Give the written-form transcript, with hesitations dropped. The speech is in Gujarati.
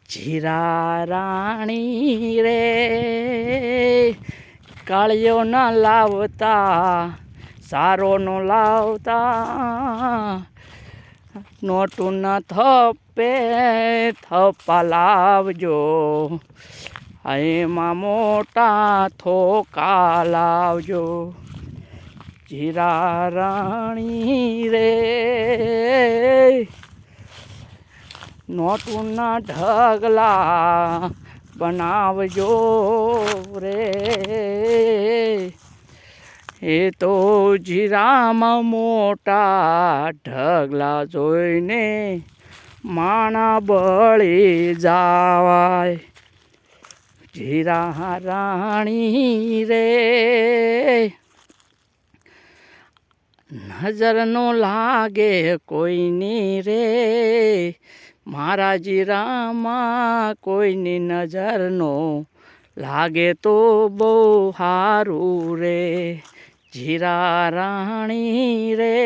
જીરા રાણી રે કાળિયો ન લાવતા સારો ન લાવતા નોટું ન થપે થપ્પા લાવજો એમાં મોટા થોકા લાવજો જીરા રાણી રે નોટુના ઢગલા બનાવજો રે એ તો જીરામાં મોટા ઢગલા જોઈને માણા બળી જાવાય જીરા રાણી રે નજર નો લાગે કોઈની રે મારા જીરામાં કોઈની નજર નો લાગે તો બહુ સારું રે જીરા રાણી રે